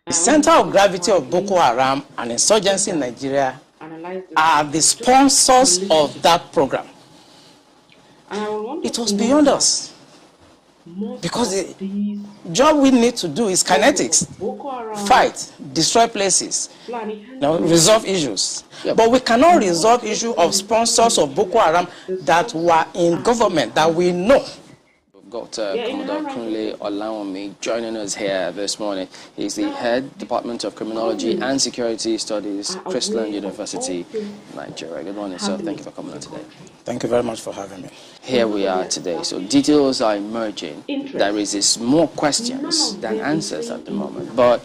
The center of gravity of Boko Haram and insurgency in Nigeria are the sponsors of that program. It was beyond us, because the job we need to do is kinetics: fight, destroy places, resolve issues. But we cannot resolve issue of sponsors of Boko Haram that were in government that we know. We've got Commodore Kunle Olawumi joining us here this morning. He's the head Department of Criminology and Security Studies, Christian University, Nigeria. Good morning, sir. Thank you for coming on today. Thank you very much for having me. Here we are today. So details are emerging. There is more questions than answers at the moment. But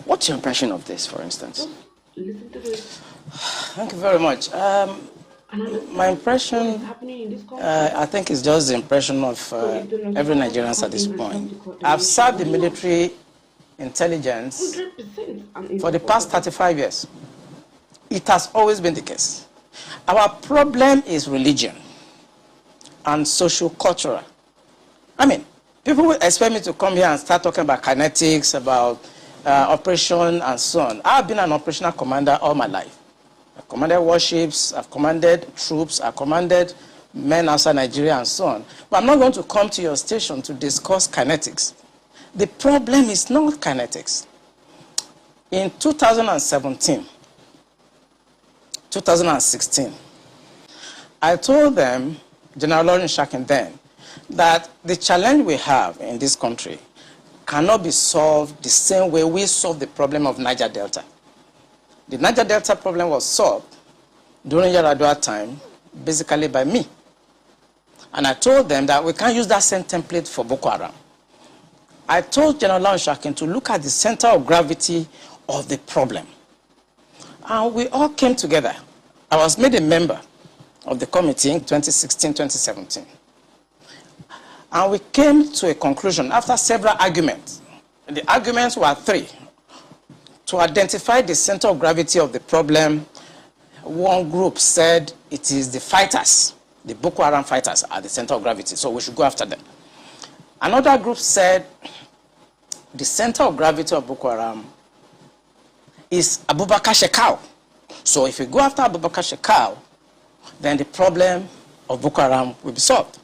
what's your impression of this, for instance? Thank you very much. My impression, I think, is just the impression of every Nigerian at this point. I've served the military intelligence for the past 35 years. It has always been the case. Our problem is religion and socio-cultural. I mean, people will expect me to come here and start talking about kinetics, about operation and so on. I've been an operational commander all my life. I've commanded warships, I've commanded troops, I've commanded men outside Nigeria and so on. But I'm not going to come to your station to discuss kinetics. The problem is not kinetics. In 2017, 2016, I told them, General Lawrence Shakin then, that the challenge we have in this country cannot be solved the same way we solved the problem of Niger Delta. The Niger Delta problem was solved during Yaradua time, basically by me. And I told them that we can't use that same template for Boko Haram. I told General Lawrence Shakin to look at the center of gravity of the problem. And we all came together. I was made a member of the committee in 2016, 2017. And we came to a conclusion after several arguments. And the arguments were three. To identify the center of gravity of the problem, one group said it is the fighters, the Boko Haram fighters are the center of gravity, so we should go after them. Another group said the center of gravity of Boko Haram is Abubakar Shekau. So if we go after Abubakar Shekau, then the problem of Boko Haram will be solved.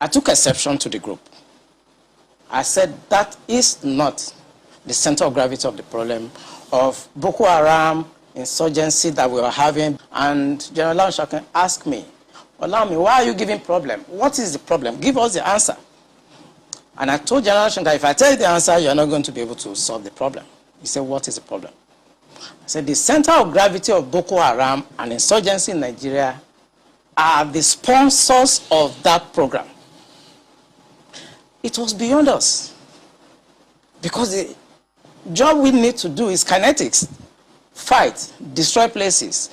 I took exception to the group. I said that is not the center of gravity of the problem of Boko Haram insurgency that we were having. And General Lawrence Shakin asked me, Olawumi, why are you giving problem? What is the problem? Give us the answer. And I told General Shakin that if I tell you the answer, you're not going to be able to solve the problem. He said, what is the problem? I said, the center of gravity of Boko Haram and insurgency in Nigeria are the sponsors of that program. It was beyond us, because the job we need to do is kinetics: fight, destroy places,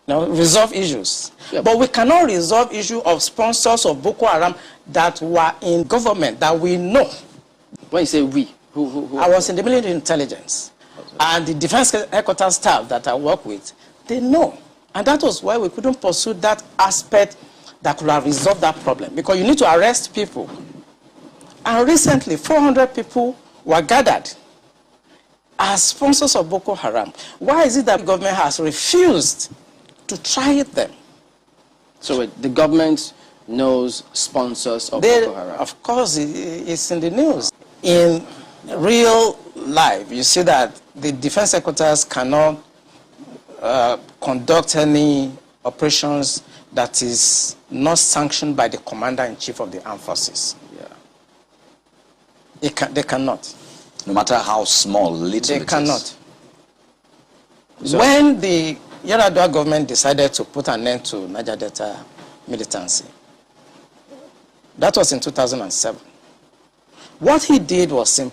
resolve issues. But we cannot resolve issue of sponsors of Boko Haram that were in government that we know. When you say we, who? I was in the military intelligence, and the defense headquarters staff that I work with, they know. And that was why we couldn't pursue that aspect that could have resolved that problem, because you need to arrest people. And recently, 400 people were gathered as sponsors of Boko Haram. Why is it that the government has refused to try them? So the government knows sponsors of Boko Haram? Of course, it's in the news. In real life, you see that the defense headquarters cannot conduct any operations that is not sanctioned by the commander-in-chief of the armed forces. They cannot. No matter how small, little they cannot. So when the Yaradua government decided to put an end to Niger Delta militancy, that was in 2007. What he did was simple.